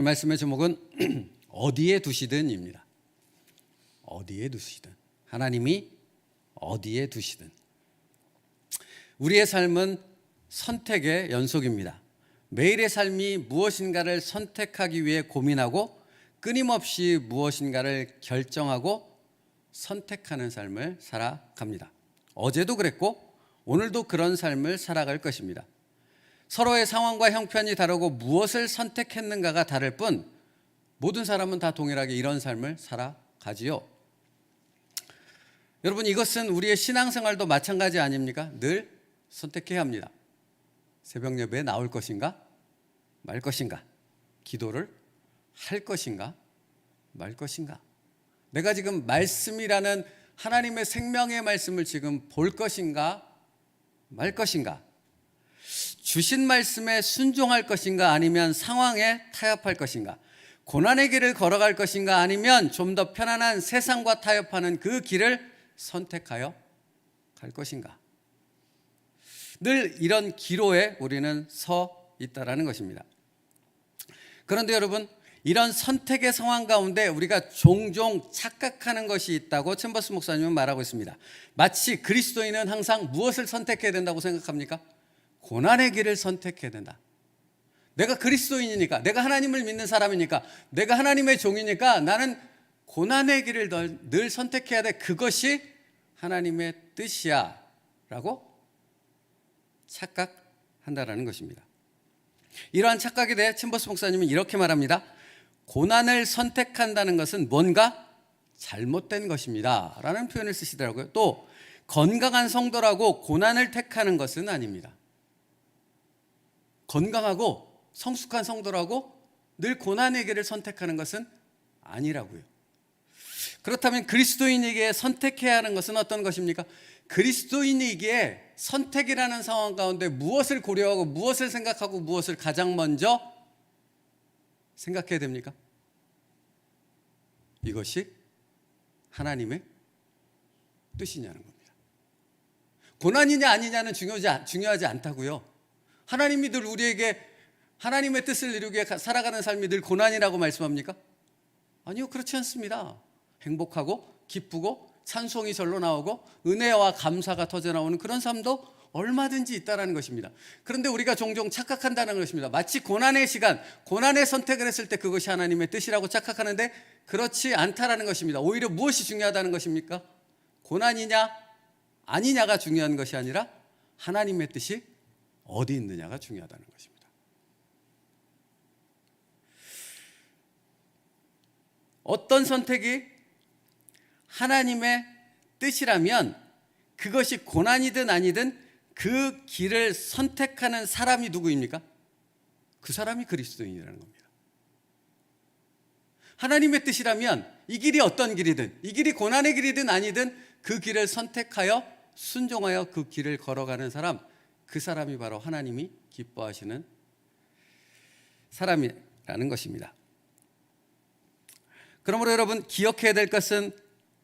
말씀의 제목은 어디에 두시든입니다. 어디에 두시든, 하나님이 어디에 두시든. 우리의 삶은 선택의 연속입니다. 매일의 삶이 무엇인가를 선택하기 위해 고민하고 끊임없이 무엇인가를 결정하고 선택하는 삶을 살아갑니다. 어제도 그랬고 오늘도 그런 삶을 살아갈 것입니다. 서로의 상황과 형편이 다르고 무엇을 선택했는가가 다를 뿐 모든 사람은 다 동일하게 이런 삶을 살아가지요. 여러분, 이것은 우리의 신앙생활도 마찬가지 아닙니까? 늘 선택해야 합니다. 새벽 예배에 나올 것인가 말 것인가, 기도를 할 것인가 말 것인가, 내가 지금 말씀이라는 하나님의 생명의 말씀을 지금 볼 것인가 말 것인가, 주신 말씀에 순종할 것인가 아니면 상황에 타협할 것인가, 고난의 길을 걸어갈 것인가 아니면 좀 더 편안한 세상과 타협하는 그 길을 선택하여 갈 것인가. 늘 이런 기로에 우리는 서 있다라는 것입니다. 그런데 여러분, 이런 선택의 상황 가운데 우리가 종종 착각하는 것이 있다고 챔버스 목사님은 말하고 있습니다. 마치 그리스도인은 항상 무엇을 선택해야 된다고 생각합니까? 고난의 길을 선택해야 된다. 내가 그리스도인이니까, 내가 하나님을 믿는 사람이니까, 내가 하나님의 종이니까 나는 고난의 길을 늘 선택해야 돼. 그것이 하나님의 뜻이야 라고 착각한다라는 것입니다. 이러한 착각에 대해 챔버스 목사님은 이렇게 말합니다. 고난을 선택한다는 것은 뭔가 잘못된 것입니다 라는 표현을 쓰시더라고요. 또 건강한 성도라고 고난을 택하는 것은 아닙니다. 건강하고 성숙한 성도라고 늘 고난의 길을 선택하는 것은 아니라고요. 그렇다면 그리스도인에게 선택해야 하는 것은 어떤 것입니까? 그리스도인이기에 선택이라는 상황 가운데 무엇을 고려하고 무엇을 생각하고 무엇을 가장 먼저 생각해야 됩니까? 이것이 하나님의 뜻이냐는 겁니다. 고난이냐 아니냐는 중요하지 않다고요. 하나님이 늘 우리에게 하나님의 뜻을 이루기 위해 살아가는 삶이 늘 고난이라고 말씀합니까? 아니요, 그렇지 않습니다. 행복하고 기쁘고 찬송이 절로 나오고 은혜와 감사가 터져나오는 그런 삶도 얼마든지 있다는 것입니다. 그런데 우리가 종종 착각한다는 것입니다. 마치 고난의 시간, 고난의 선택을 했을 때 그것이 하나님의 뜻이라고 착각하는데 그렇지 않다는 것입니다. 오히려 무엇이 중요하다는 것입니까? 고난이냐 아니냐가 중요한 것이 아니라 하나님의 뜻이 어디 있느냐가 중요하다는 것입니다. 어떤 선택이 하나님의 뜻이라면 그것이 고난이든 아니든 그 길을 선택하는 사람이 누구입니까? 그 사람이 그리스도인이라는 겁니다. 하나님의 뜻이라면 이 길이 어떤 길이든, 이 길이 고난의 길이든 아니든 그 길을 선택하여 순종하여 그 길을 걸어가는 사람, 그 사람이 바로 하나님이 기뻐하시는 사람이라는 것입니다. 그러므로 여러분, 기억해야 될 것은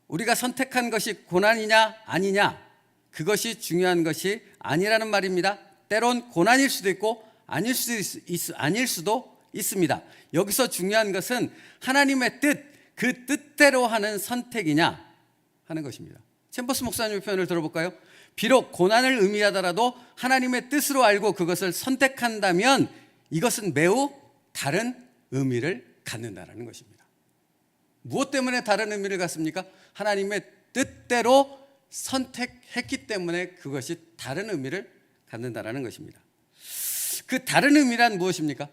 우리가 선택한 것이 고난이냐 아니냐, 그것이 중요한 것이 아니라는 말입니다. 때론 고난일 수도 있고 아닐 수도 있습니다. 여기서 중요한 것은 하나님의 뜻, 그 뜻대로 하는 선택이냐 하는 것입니다. 챔버스 목사님의 표현을 들어볼까요? 비록 고난을 의미하더라도 하나님의 뜻으로 알고 그것을 선택한다면 이것은 매우 다른 의미를 갖는다는 것입니다. 무엇 때문에 다른 의미를 갖습니까? 하나님의 뜻대로 선택했기 때문에 그것이 다른 의미를 갖는다는 것입니다. 그 다른 의미란 무엇입니까?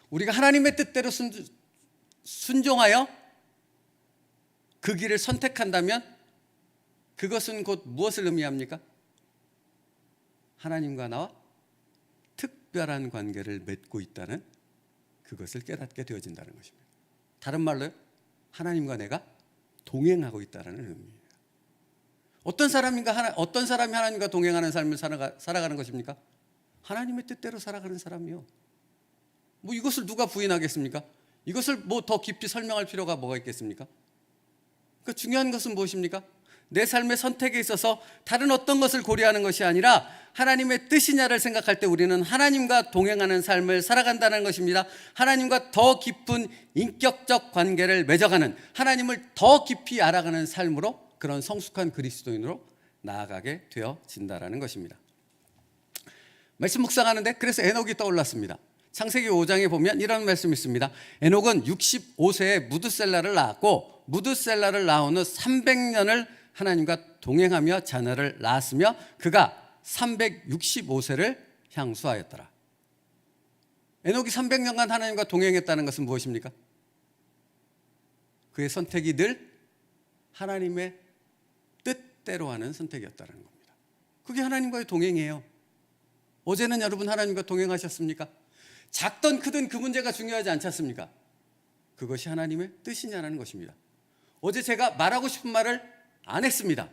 우리가 하나님의 뜻대로 순종하여 그 길을 선택한다면 그것은 곧 무엇을 의미합니까? 하나님과 나와 특별한 관계를 맺고 있다는 그것을 깨닫게 되어진다는 것입니다. 다른 말로요, 하나님과 내가 동행하고 있다는 의미입니다. 어떤 사람이 하나님과 동행하는 삶을 살아가는 것입니까? 하나님의 뜻대로 살아가는 사람이요. 이것을 누가 부인하겠습니까? 이것을 더 깊이 설명할 필요가 뭐가 있겠습니까? 그러니까 중요한 것은 무엇입니까? 내 삶의 선택에 있어서 다른 어떤 것을 고려하는 것이 아니라 하나님의 뜻이냐를 생각할 때 우리는 하나님과 동행하는 삶을 살아간다는 것입니다. 하나님과 더 깊은 인격적 관계를 맺어가는, 하나님을 더 깊이 알아가는 삶으로, 그런 성숙한 그리스도인으로 나아가게 되어진다는 것입니다. 말씀 묵상하는데 그래서 에녹이 떠올랐습니다. 창세기 5장에 보면 이런 말씀이 있습니다. 에녹은 65세에 무드셀라를 낳았고 무드셀라를 낳은 후 300년을 하나님과 동행하며 자녀를 낳았으며 그가 365세를 향수하였더라. 에녹이 300년간 하나님과 동행했다는 것은 무엇입니까? 그의 선택이 늘 하나님의 뜻대로 하는 선택이었다는 겁니다. 그게 하나님과의 동행이에요. 어제는 여러분 하나님과 동행하셨습니까? 작든 크든 그 문제가 중요하지 않지 않습니까? 그것이 하나님의 뜻이냐는 것입니다. 어제 제가 말하고 싶은 말을 안 했습니다.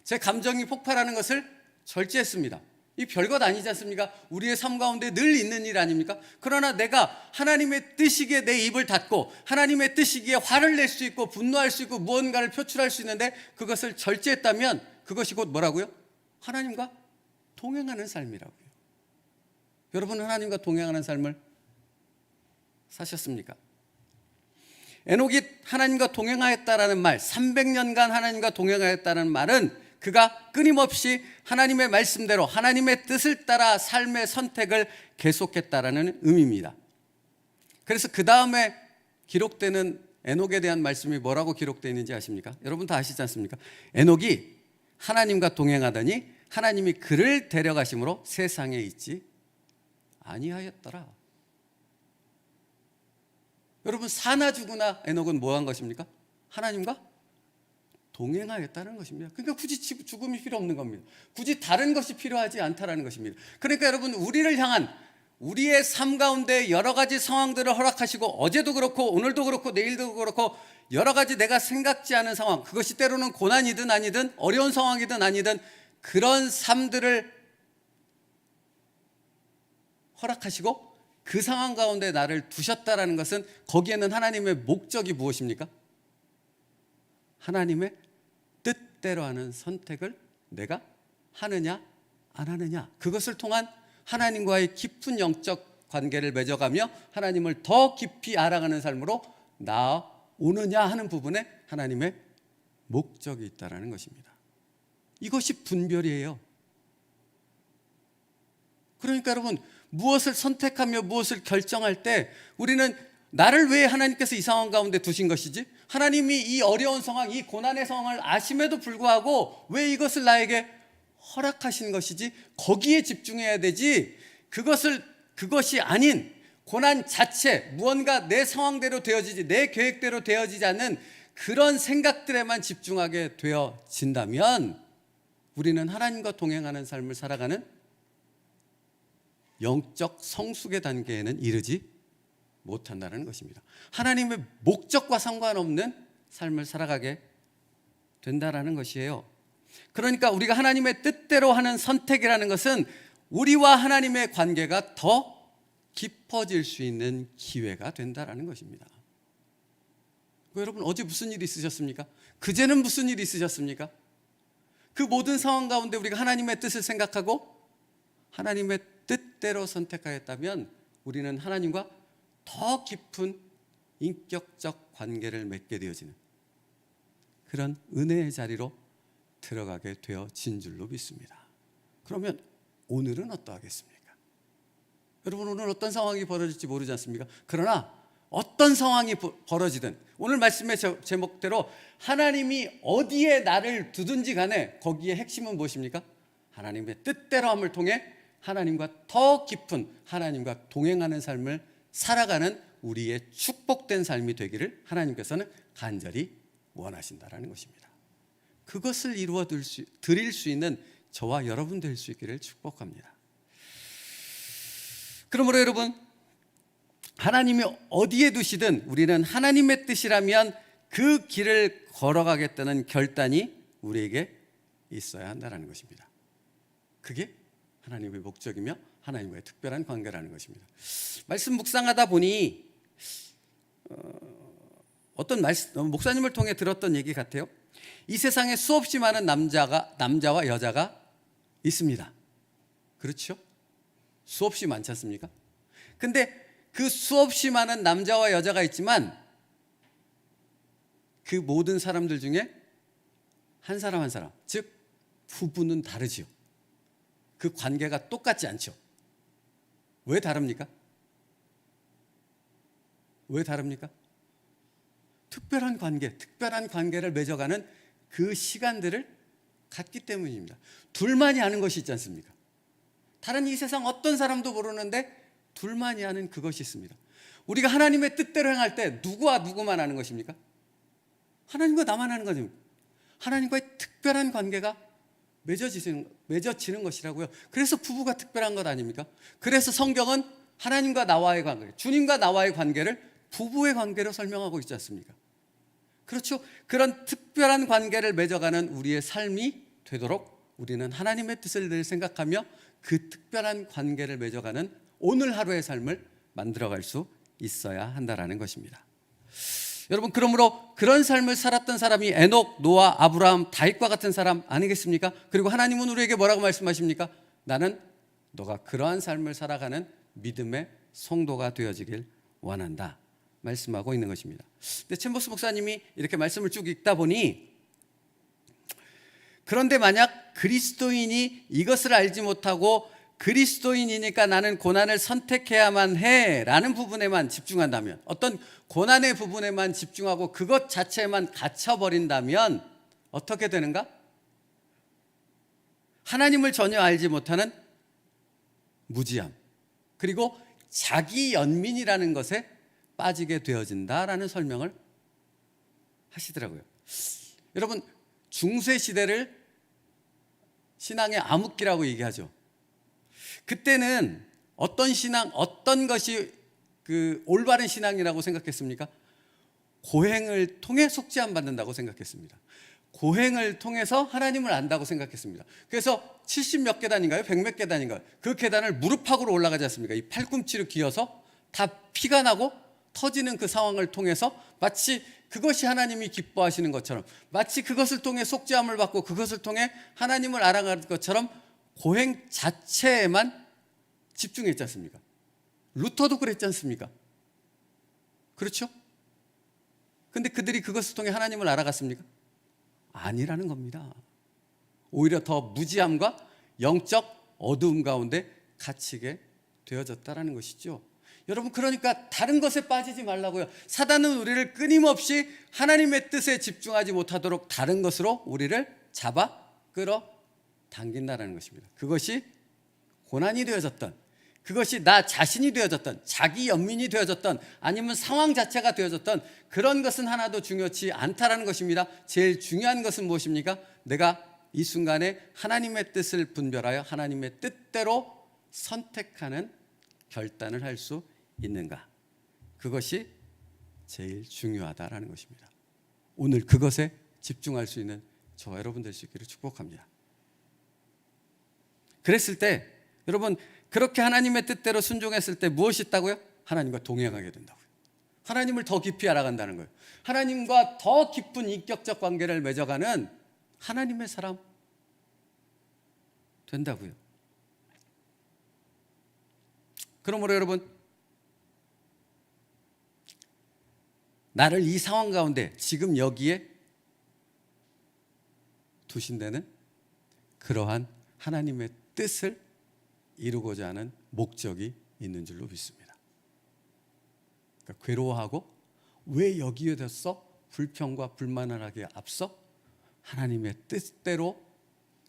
제 감정이 폭발하는 것을 절제했습니다. 이 별것 아니지 않습니까? 우리의 삶 가운데 늘 있는 일 아닙니까? 그러나 내가 하나님의 뜻이기에 내 입을 닫고 하나님의 뜻이기에 화를 낼 수 있고 분노할 수 있고 무언가를 표출할 수 있는데 그것을 절제했다면 그것이 곧 뭐라고요? 하나님과 동행하는 삶이라고요. 여러분 하나님과 동행하는 삶을 사셨습니까? 에녹이 하나님과 동행하였다라는 말, 300년간 하나님과 동행하였다는 말은 그가 끊임없이 하나님의 말씀대로 하나님의 뜻을 따라 삶의 선택을 계속했다라는 의미입니다. 그래서 그 다음에 기록되는 에녹에 대한 말씀이 뭐라고 기록되어 있는지 아십니까? 여러분 다 아시지 않습니까? 에녹이 하나님과 동행하더니 하나님이 그를 데려가심으로 세상에 있지 아니하였더라. 여러분 사나 죽으나 에녹은 뭐 한 것입니까? 하나님과 동행하였다는 것입니다. 그러니까 굳이 죽음이 필요 없는 겁니다. 굳이 다른 것이 필요하지 않다라는 것입니다. 그러니까 여러분 우리를 향한 우리의 삶 가운데 여러 가지 상황들을 허락하시고 어제도 그렇고 오늘도 그렇고 내일도 그렇고 여러 가지 내가 생각지 않은 상황, 그것이 때로는 고난이든 아니든 어려운 상황이든 아니든 그런 삶들을 허락하시고 그 상황 가운데 나를 두셨다라는 것은 거기에는 하나님의 목적이 무엇입니까? 하나님의 뜻대로 하는 선택을 내가 하느냐 안 하느냐, 그것을 통한 하나님과의 깊은 영적 관계를 맺어가며 하나님을 더 깊이 알아가는 삶으로 나아오느냐 하는 부분에 하나님의 목적이 있다는 것입니다. 이것이 분별이에요. 그러니까 여러분 무엇을 선택하며 무엇을 결정할 때 우리는 나를 왜 하나님께서 이 상황 가운데 두신 것이지? 하나님이 이 어려운 상황, 이 고난의 상황을 아심에도 불구하고 왜 이것을 나에게 허락하신 것이지? 거기에 집중해야 되지. 그것이 아닌 고난 자체, 무언가 내 상황대로 되어지지, 내 계획대로 되어지지 않는 그런 생각들에만 집중하게 되어진다면 우리는 하나님과 동행하는 삶을 살아가는 영적 성숙의 단계에는 이르지 못한다는 것입니다. 하나님의 목적과 상관없는 삶을 살아가게 된다는 것이에요. 그러니까 우리가 하나님의 뜻대로 하는 선택이라는 것은 우리와 하나님의 관계가 더 깊어질 수 있는 기회가 된다는 것입니다. 여러분 어제 무슨 일이 있으셨습니까? 그제는 무슨 일이 있으셨습니까? 그 모든 상황 가운데 우리가 하나님의 뜻을 생각하고 하나님의 뜻대로 선택하였다면 우리는 하나님과 더 깊은 인격적 관계를 맺게 되어지는 그런 은혜의 자리로 들어가게 되어진 줄로 믿습니다. 그러면 오늘은 어떠하겠습니까? 여러분 오늘 어떤 상황이 벌어질지 모르지 않습니까? 그러나 어떤 상황이 벌어지든 오늘 말씀의 제목대로 하나님이 어디에 나를 두든지 간에 거기에 핵심은 무엇입니까? 하나님의 뜻대로함을 통해 하나님과 더 깊은 하나님과 동행하는 삶을 살아가는 우리의 축복된 삶이 되기를 하나님께서는 간절히 원하신다라는 것입니다. 그것을 이루어 드릴 수 있는 저와 여러분 될 수 있기를 축복합니다. 그러므로 여러분 하나님이 어디에 두시든 우리는 하나님의 뜻이라면 그 길을 걸어가겠다는 결단이 우리에게 있어야 한다는 것입니다. 그게 하나님의 목적이며 하나님과의 특별한 관계라는 것입니다. 말씀 묵상하다 보니 어떤 목사님을 통해 들었던 얘기 같아요. 이 세상에 수없이 많은 남자와 여자가 있습니다. 그렇죠? 수없이 많지 않습니까? 근데 그 수없이 많은 남자와 여자가 있지만 그 모든 사람들 중에 한 사람 한 사람, 즉 부부는 다르지요. 그 관계가 똑같지 않죠. 왜 다릅니까? 왜 다릅니까? 특별한 관계를 맺어가는 그 시간들을 갖기 때문입니다. 둘만이 아는 것이 있지 않습니까? 다른 이 세상 어떤 사람도 모르는데 둘만이 아는 그것이 있습니다. 우리가 하나님의 뜻대로 행할 때 누구와 누구만 아는 것입니까? 하나님과 나만 아는 것입니다. 하나님과의 특별한 관계가 맺어지는 것이라고요. 그래서 부부가 특별한 것 아닙니까? 그래서 성경은 하나님과 나와의 관계, 주님과 나와의 관계를 부부의 관계로 설명하고 있지 않습니까? 그렇죠. 그런 특별한 관계를 맺어가는 우리의 삶이 되도록 우리는 하나님의 뜻을 늘 생각하며 그 특별한 관계를 맺어가는 오늘 하루의 삶을 만들어갈 수 있어야 한다라는 것입니다. 여러분, 그러므로 그런 삶을 살았던 사람이 에녹, 노아, 아브라함, 다윗과 같은 사람 아니겠습니까? 그리고 하나님은 우리에게 뭐라고 말씀하십니까? 나는 너가 그러한 삶을 살아가는 믿음의 성도가 되어지길 원한다 말씀하고 있는 것입니다. 근데 챔버스 목사님이 이렇게 말씀을 쭉 읽다 보니, 그런데 만약 그리스도인이 이것을 알지 못하고 그리스도인이니까 나는 고난을 선택해야만 해 라는 부분에만 집중한다면, 어떤 고난의 부분에만 집중하고 그것 자체에만 갇혀버린다면 어떻게 되는가? 하나님을 전혀 알지 못하는 무지함, 그리고 자기 연민이라는 것에 빠지게 되어진다라는 설명을 하시더라고요. 여러분, 중세 시대를 신앙의 암흑기라고 얘기하죠. 그때는 어떤 것이 그 올바른 신앙이라고 생각했습니까? 고행을 통해 속죄함 받는다고 생각했습니다. 고행을 통해서 하나님을 안다고 생각했습니다. 그래서 70몇 계단인가요? 100몇 계단인가요? 그 계단을 무릎팍으로 올라가지 않습니까? 이 팔꿈치로 기어서 다 피가 나고 터지는 그 상황을 통해서 마치 그것이 하나님이 기뻐하시는 것처럼, 마치 그것을 통해 속죄함을 받고 그것을 통해 하나님을 알아가는 것처럼 고행 자체에만 집중했지 않습니까? 루터도 그랬지 않습니까? 그렇죠? 근데 그들이 그것을 통해 하나님을 알아갔습니까? 아니라는 겁니다. 오히려 더 무지함과 영적 어두움 가운데 갇히게 되어졌다라는 것이죠. 여러분, 그러니까 다른 것에 빠지지 말라고요. 사단은 우리를 끊임없이 하나님의 뜻에 집중하지 못하도록 다른 것으로 우리를 잡아 끌어당긴다는 것입니다. 그것이 고난이 되어졌던, 그것이 나 자신이 되어졌던, 자기 연민이 되어졌던, 아니면 상황 자체가 되어졌던 그런 것은 하나도 중요치 않다라는 것입니다. 제일 중요한 것은 무엇입니까? 내가 이 순간에 하나님의 뜻을 분별하여 하나님의 뜻대로 선택하는 결단을 할 수 있는가? 그것이 제일 중요하다라는 것입니다. 오늘 그것에 집중할 수 있는 저와 여러분 될 수 있기를 축복합니다. 그랬을 때 여러분, 그렇게 하나님의 뜻대로 순종했을 때 무엇이 있다고요? 하나님과 동행하게 된다고요. 하나님을 더 깊이 알아간다는 거예요. 하나님과 더 깊은 인격적 관계를 맺어가는 하나님의 사람 된다고요. 그러므로 여러분, 나를 이 상황 가운데 지금 여기에 두신 데는 그러한 하나님의 뜻을 이루고자 하는 목적이 있는 줄로 믿습니다. 그러니까 괴로워하고 왜 여기에 됐어? 불평과 불만을 하기에 앞서 하나님의 뜻대로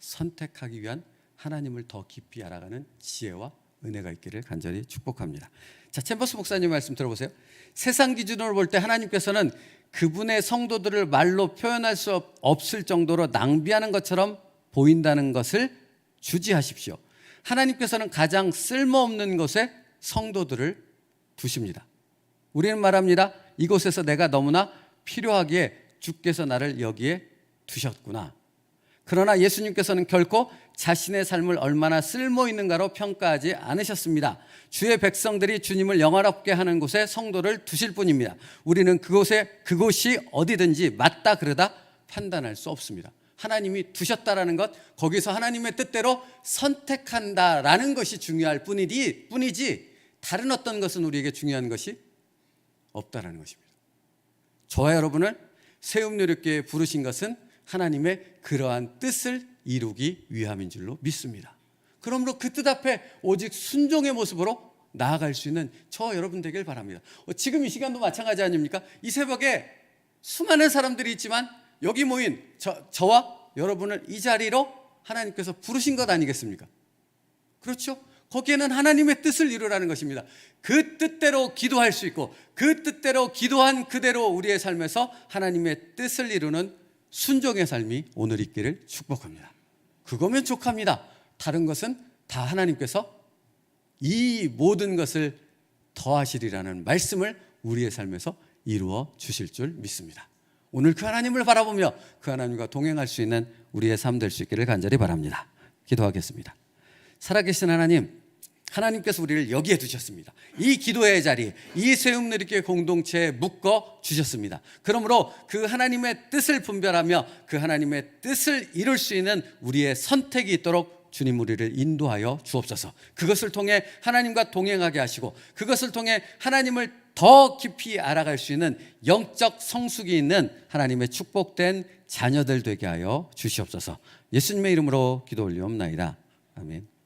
선택하기 위한 하나님을 더 깊이 알아가는 지혜와 은혜가 있기를 간절히 축복합니다. 자, 챔버스 목사님 말씀 들어보세요. 세상 기준으로 볼 때 하나님께서는 그분의 성도들을 말로 표현할 수 없을 정도로 낭비하는 것처럼 보인다는 것을 주지하십시오. 하나님께서는 가장 쓸모없는 곳에 성도들을 두십니다. 우리는 말합니다. 이곳에서 내가 너무나 필요하기에 주께서 나를 여기에 두셨구나. 그러나 예수님께서는 결코 자신의 삶을 얼마나 쓸모 있는가로 평가하지 않으셨습니다. 주의 백성들이 주님을 영화롭게 하는 곳에 성도를 두실 뿐입니다. 우리는 그곳이 어디든지 맞다 그러다 판단할 수 없습니다. 하나님이 두셨다라는 것, 거기서 하나님의 뜻대로 선택한다라는 것이 중요할 뿐이지 다른 어떤 것은 우리에게 중요한 것이 없다라는 것입니다. 저와 여러분을 새음누리교회에 부르신 것은 하나님의 그러한 뜻을 이루기 위함인 줄로 믿습니다. 그러므로 그 뜻 앞에 오직 순종의 모습으로 나아갈 수 있는 저와 여러분 되길 바랍니다. 지금 이 시간도 마찬가지 아닙니까? 이 새벽에 수많은 사람들이 있지만 여기 모인 저와 여러분을 이 자리로 하나님께서 부르신 것 아니겠습니까? 그렇죠? 거기에는 하나님의 뜻을 이루라는 것입니다. 그 뜻대로 기도할 수 있고 그 뜻대로 기도한 그대로 우리의 삶에서 하나님의 뜻을 이루는 순종의 삶이 오늘 있기를 축복합니다. 그거면 족합니다. 다른 것은 다 하나님께서 이 모든 것을 더하시리라는 말씀을 우리의 삶에서 이루어 주실 줄 믿습니다. 오늘 그 하나님을 바라보며 그 하나님과 동행할 수 있는 우리의 삶 될 수 있기를 간절히 바랍니다. 기도하겠습니다. 살아계신 하나님, 하나님께서 우리를 여기에 두셨습니다. 이 기도의 자리, 이 새음누리교회 공동체에 묶어 주셨습니다. 그러므로 그 하나님의 뜻을 분별하며 그 하나님의 뜻을 이룰 수 있는 우리의 선택이 있도록 주님 우리를 인도하여 주옵소서. 그것을 통해 하나님과 동행하게 하시고 그것을 통해 하나님을 더 깊이 알아갈 수 있는 영적 성숙이 있는 하나님의 축복된 자녀들 되게 하여 주시옵소서. 예수님의 이름으로 기도 올리옵나이다. 아멘.